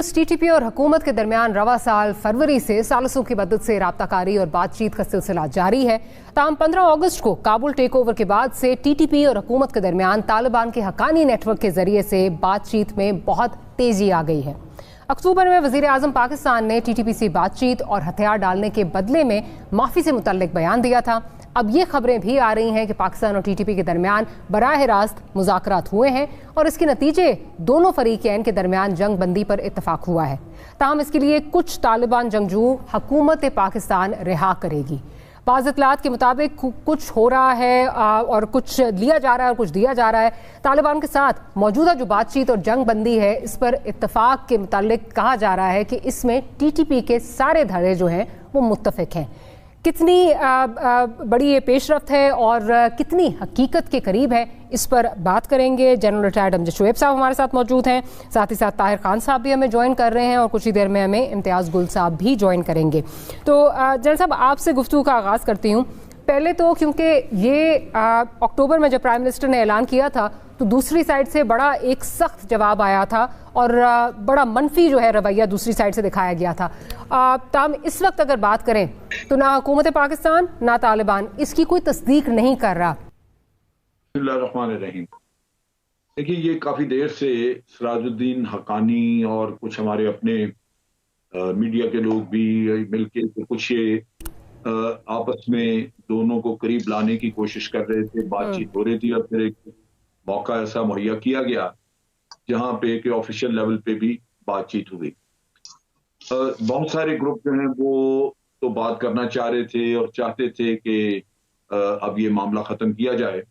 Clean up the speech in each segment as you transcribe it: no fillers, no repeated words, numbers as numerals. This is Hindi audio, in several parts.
टीटीपी और हुकूमत के दरमियान रवा साल फरवरी से सालसों की मदद से राब्ताकारी और बातचीत का सिलसिला जारी है। ताहम 15 अगस्त को काबुल टेक ओवर के बाद से टीटीपी और हुकूमत के दरमियान तालिबान के हक्कानी नेटवर्क के जरिए से बातचीत में बहुत तेजी आ गई है। अक्टूबर में वजीर आजम पाकिस्तान ने टीटीपी से बातचीत और हथियार डालने के बदले में माफी से मुतल्लिक बयान दिया था। अब ये खबरें भी आ रही हैं कि पाकिस्तान और टीटीपी के दरमियान बराह रास्त मुज़ाकरात हुए हैं और इसके नतीजे दोनों फरीकैन के दरमियान जंग बंदी पर इत्तफाक हुआ है। ताहम इसके लिए कुछ तालिबान जंगजू हुकूमत पाकिस्तान रिहा करेगी। बाज़ इत्तलात के मुताबिक कुछ हो रहा है और कुछ लिया जा रहा है और कुछ दिया जा रहा है। तालिबान के साथ मौजूदा जो बातचीत और जंग बंदी है, इस पर इत्तफाक के मुतालिक कहा जा रहा है कि इसमें टीटीपी के सारे धड़े जो हैं वो मुत्तफिक हैं। कितनी बड़ी ये पेशरफ्त है और कितनी हकीकत के करीब है, इस पर बात करेंगे। जनरल रिटायर्ड अमजद शुएब साहब हमारे साथ मौजूद हैं, साथ ही साथ ताहिर खान साहब भी हमें ज्वाइन कर रहे हैं और कुछ ही देर में हमें इम्तियाज़ गुल साहब भी ज्वाइन करेंगे। तो जनरल साहब, आपसे गुफ्तगू का आगाज़ करती हूँ। पहले तो क्योंकि ये अक्टूबर में जब प्राइम मिनिस्टर ने ऐलान किया था तो दूसरी साइड से बड़ा एक सख्त जवाब आया था और बड़ा मनफी जो है रवैया दूसरी साइड से दिखाया गया था। ताम इस वक्त अगर बात करें तो ना हुकूमत पाकिस्तान ना तालिबान इसकी कोई तस्दीक नहीं कर रहा। देखिए, ये काफी देर से सिराजुद्दीन हक्कानी और कुछ हमारे अपने मीडिया के लोग भी मिलके कुछ ये आपस में दोनों को करीब लाने की कोशिश कर रहे थे, बातचीत हो रही थी और फिर एक मौका ऐसा मुहैया किया गया जहां पे कि ऑफिशियल लेवल पे भी बातचीत हुई। बहुत सारे ग्रुप जो हैं वो तो बात करना चाह रहे थे और चाहते थे कि अब ये मामला खत्म किया जाए,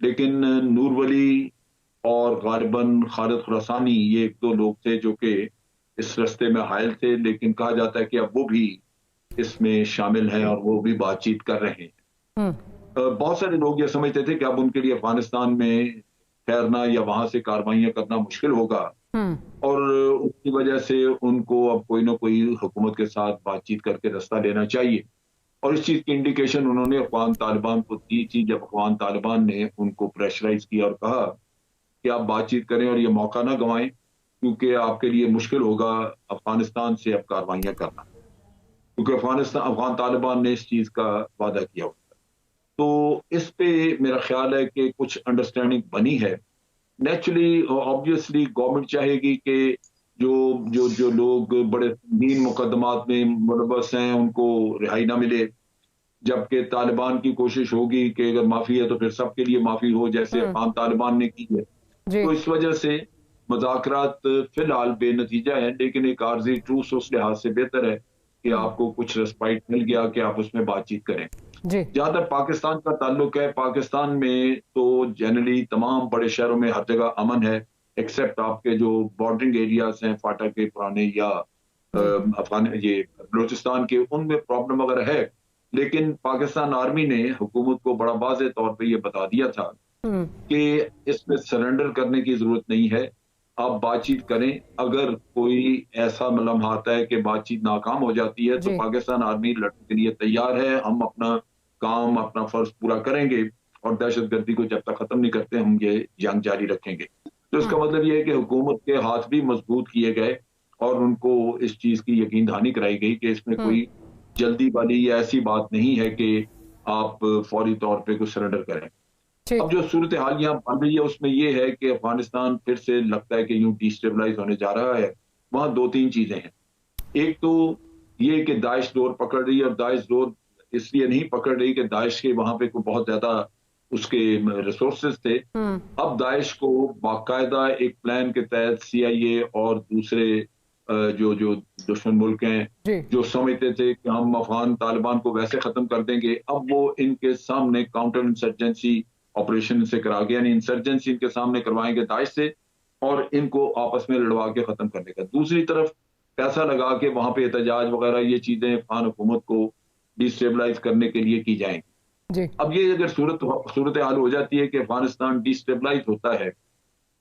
लेकिन नूर वली और गालिबन खालिद खुरासानी ये एक दो लोग थे जो कि इस रास्ते में हायल थे, लेकिन कहा जाता है कि अब वो भी इसमें शामिल हैं और वो भी बातचीत कर रहे हैं। बहुत सारे लोग ये समझते थे कि अब उनके लिए अफगानिस्तान में ठहरना या वहां से कार्रवाइयां करना मुश्किल होगा और उसकी वजह से उनको अब कोई ना कोई हुकूमत के साथ बातचीत करके रास्ता लेना चाहिए। और इस चीज की इंडिकेशन उन्होंने अफगान तालिबान को दी थी जब अफगान तालिबान ने उनको प्रेशराइज किया और कहा कि आप बातचीत करें और ये मौका ना गंवाएं, क्योंकि आपके लिए मुश्किल होगा अफगानिस्तान से अब कार्रवाइयां करना, क्योंकि अफगान तालिबान ने इस चीज का वादा किया होता। तो इस पे मेरा ख्याल है कि कुछ अंडरस्टैंडिंग बनी है। नेचुरली ऑब्वियसली गवर्नमेंट चाहेगी कि जो जो जो लोग बड़े संगीन मुकदमात में मुलव्वस हैं उनको रिहाई ना मिले, जबकि तालिबान की कोशिश होगी कि अगर माफी है तो फिर सबके लिए माफी हो, जैसे अफगान तालिबान ने की है। तो इस वजह से मुज़ाकरात फिलहाल बेनतीजा है, लेकिन एक आर्जी ट्रूस उस लिहाज से बेहतर है कि आपको कुछ रेस्पाइट मिल गया कि आप उसमें बातचीत करें। जहां तक पाकिस्तान का ताल्लुक है, पाकिस्तान में तो जनरली तमाम बड़े शहरों में हर जगह अमन है, एक्सेप्ट आपके जो बॉर्डरिंग एरियाज हैं फाटा के पुराने या अफगान ये बलूचिस्तान के, उनमें प्रॉब्लम वगैरह है। लेकिन पाकिस्तान आर्मी ने हुकूमत को बड़ा वाज़ेह तौर पे ये बता दिया था कि इसमें सरेंडर करने की जरूरत नहीं है, आप बातचीत करें। अगर कोई ऐसा लम्हा आता है कि बातचीत नाकाम हो जाती है तो पाकिस्तान आर्मी लड़ने के लिए तैयार है, हम अपना काम अपना फर्ज पूरा करेंगे और दहशतगर्दी को जब तक खत्म नहीं करते हम ये जंग जारी रखेंगे। तो इसका मतलब ये है कि हुकूमत के हाथ भी मजबूत किए गए और उनको इस चीज की यकीन दहानी कराई गई कि इसमें कोई जल्दी वाली या ऐसी बात नहीं है कि आप फौरी तौर पे कुछ सरेंडर करें। अब जो सूरत हाल यहाँ बन रही है उसमें यह है कि अफगानिस्तान फिर से लगता है कि यूं डिस्टेबलाइज होने जा रहा है। वहां दो तीन चीजें हैं। एक तो ये कि दाइश जोर पकड़ रही है, और दाइश जोर इसलिए नहीं पकड़ रही कि दाइश के वहां पे कोई बहुत ज्यादा उसके रिसोर्सेज थे। अब दाइश को बाकायदा एक प्लान के तहत CIA और दूसरे जो जो दुश्मन मुल्क हैं जो समझते थे कि हम अफगान तालिबान को वैसे खत्म कर देंगे, अब वो इनके सामने काउंटर इंसर्जेंसी ऑपरेशन से करा गया, यानी इंसर्जेंसी इनके सामने करवाएंगे दाइश से और इनको आपस में लड़वा के खत्म करने का। दूसरी तरफ पैसा लगा के वहां पे एहतजाज वगैरह ये चीजें अफगान हुकूमत को डिस्टेबलाइज करने के लिए की जाएंगी। अब ये अगर सूरत हाल हो जाती है कि अफगानिस्तान डिस्टेबलाइज होता है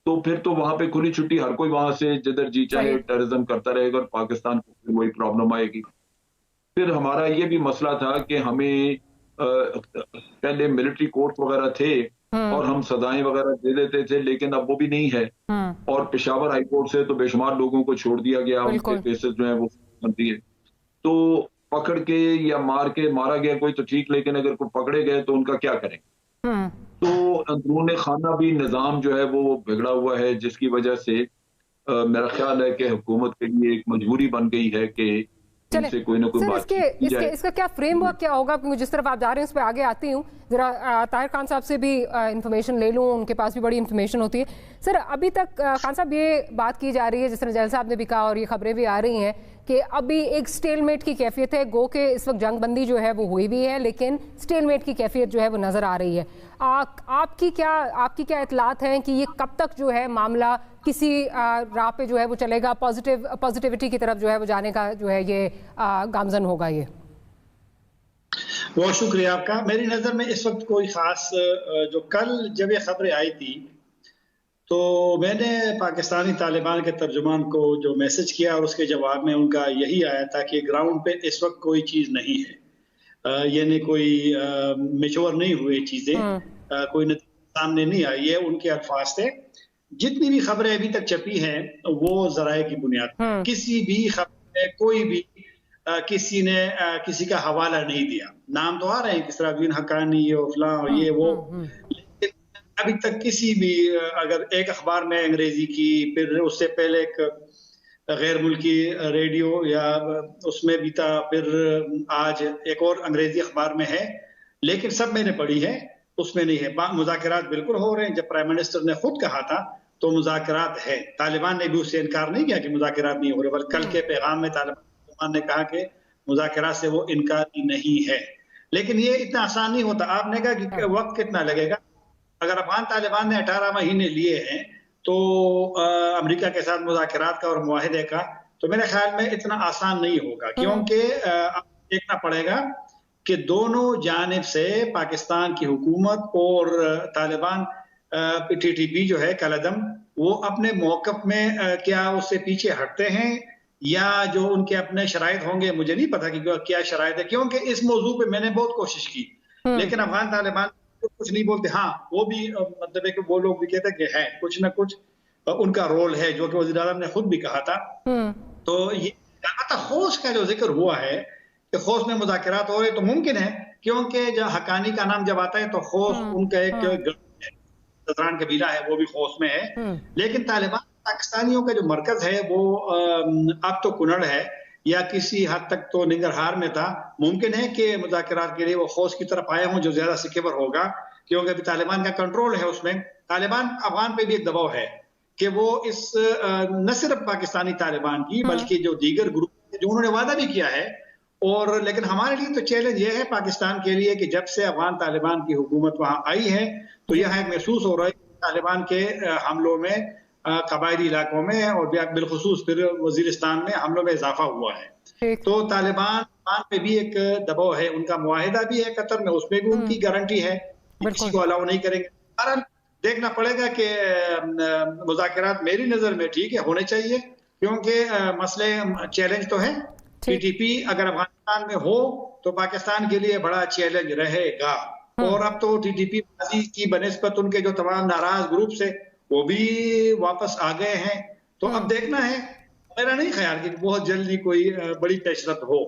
तो फिर तो वहां पे खुली छुट्टी हर कोई वहां से जिधर जी चाहे टेररिज्म करता रहेगा और पाकिस्तान को वही प्रॉब्लम आएगी। फिर हमारा ये भी मसला था कि हमें पहले मिलिट्री कोर्ट वगैरह थे और हम सजाएं वगैरह दे देते थे, लेकिन अब वो भी नहीं है। और पेशावर हाई कोर्ट से तो बेशुमार लोगों को छोड़ दिया गया, उनके केसेस जो है वो बनती है। तो पकड़ के या मार के मारा गया कोई तो ठीक, लेकिन अगर कोई पकड़े गए तो उनका क्या करें? तो अंदरूनी खाना भी निज़ाम जो है वो बिगड़ा हुआ है, जिसकी वजह से मेरा ख्याल है कि हुकूमत के लिए एक मजबूरी बन गई है कि चले इनसे कोई ना कोई सर, बातचीत की जाए। इसका क्या फ्रेमवर्क क्या होगा? क्योंकि जिस तरफ आप जा रहे हैं उस पर आगे आती हूँ, जरा ताहिर खान साहब से भी इंफॉर्मेशन ले लूँ, उनके पास भी बड़ी इंफॉर्मेशन होती है। सर, अभी तक खान साहब ये बात की जा रही है, जिस तरह जैल साहब ने भी कहा और ये खबरें भी आ रही हैं कि अभी एक स्टेलमेट की कैफियत है। गो के इस वक्त जंगबंदी जो है वो हुई भी है, लेकिन स्टेलमेट की कैफियत जो है वो नजर आ रही है। आपकी क्या इतलात हैं कि ये कब तक जो है मामला किसी राह पे जो है वो चलेगा, पॉजिटिविटी की तरफ जो है वो जाने का जो है ये गामजन होगा? ये बहुत शुक्रिया आपका। मेरी नज़र में इस वक्त कोई ख़ास जो कल जब ये खबरें आई थी तो मैंने पाकिस्तानी तालिबान के तर्जुमान को जो मैसेज किया और उसके जवाब में उनका यही आया था कि ग्राउंड पे इस वक्त कोई चीज़ नहीं है, यानी कोई मैच्योर नहीं हुई चीज़ें, कोई नतीजा सामने नहीं आई है। उनके अल्फाज थे जितनी भी खबरें अभी तक छपी हैं वो ज़राए की बुनियाद पर, किसी भी खबर में कोई भी किसी ने किसी का हवाला नहीं दिया। नाम तो आ रहे हैं, इसराजुद्दीन हक्कानी और फलां ये वो, लेकिन अभी तक किसी भी अगर एक अखबार में अंग्रेजी की, फिर उससे पहले एक गैर मुल्की रेडियो या उसमें भी था, फिर आज एक और अंग्रेजी अखबार में है, लेकिन सब मैंने पढ़ी है, उसमें नहीं है। मुज़ाकरात बिल्कुल हो रहे हैं, जब प्राइम मिनिस्टर ने खुद कहा था तो मुज़ाकरात है। तालिबान ने भी उससे इनकार नहीं किया कि मुज़ाकरात नहीं हो रहे, बल्कि कल के पैगाम में तालिबान ने कहा कि मुज़ाकरात से वो इनकारी नहीं है। लेकिन ये इतना आसान नहीं होता। आपने कहा कि वक्त कितना लगेगा। अगर अफगान तालिबान ने 18 महीने लिए हैं तो अमेरिका के साथ मुज़ाकरात का और मुआहिदे का, तो मेरे ख्याल में इतना आसान नहीं होगा, क्योंकि देखना पड़ेगा कि दोनों जानिब से पाकिस्तान की हुकूमत और तालिबान टीटीपी जो है कलदम, वो अपने मौक़िफ़ में क्या उससे पीछे हटते हैं या जो उनके अपने शराइत होंगे, मुझे नहीं पता कि क्या शराइत है, क्योंकि इस मौजू पे मैंने बहुत कोशिश की, लेकिन अफगान तालिबान कुछ नहीं बोलते। हाँ, वो भी मतलब है कि वो लोग भी कहते हैं कि है कुछ ना कुछ उनका रोल है, जो कि वज़ीर आज़म ने खुद भी कहा था। तो ये खोस का जो जिक्र हुआ है कि खोस में मुज़ाकरात हो रहे, तो मुमकिन है, क्योंकि जब हक्कानी का नाम जब आता है तो खोस उनका एक ज़दरान कबीला है, वो भी खोस में है। लेकिन तालिबान पाकिस्तानियों का जो मरकज है वो अब तो कुनड़ है या किसी हद तक तो निंगरहार में था। मुमकिन है कि मुज़ाकरात के लिए वो खोस की तरफ आए हों, जो ज्यादा सिकेवर होगा, क्योंकि अभी तालिबान का कंट्रोल है उसमें। तालिबान अफगान पे भी एक दबाव है कि वो इस न सिर्फ पाकिस्तानी तालिबान की बल्कि जो दीगर ग्रुप जो उन्होंने वादा भी किया है, और लेकिन हमारे लिए तो चैलेंज ये है पाकिस्तान के लिए कि जब से अफगान तालिबान की हुकूमत वहां आई है तो यह महसूस हो रहा है कि तालिबान के हमलों में कबायली इलाकों में और बिलखुसूस फिर वजीरिस्तान में हमलों में इजाफा हुआ है। तो तालिबान पे भी एक दबाव है, उनका मुआहिदा भी है कतर में, उसमें भी उनकी गारंटी है किसी को अलाउ नहीं करेंगे। कारण देखना पड़ेगा कि मुज़ाकरात मेरी नजर में ठीक है, होने चाहिए, क्योंकि मसले चैलेंज तो है। टीटीपी अगर अफगानिस्तान में हो तो पाकिस्तान के लिए बड़ा चैलेंज रहेगा। और अब तो टीटीपी की बनिस्बत उनके जो तमाम नाराज ग्रुप से वो भी वापस आ गए हैं। तो अब देखना है, मेरा नहीं ख्याल कि बहुत जल्दी कोई बड़ी पेशरफ हो।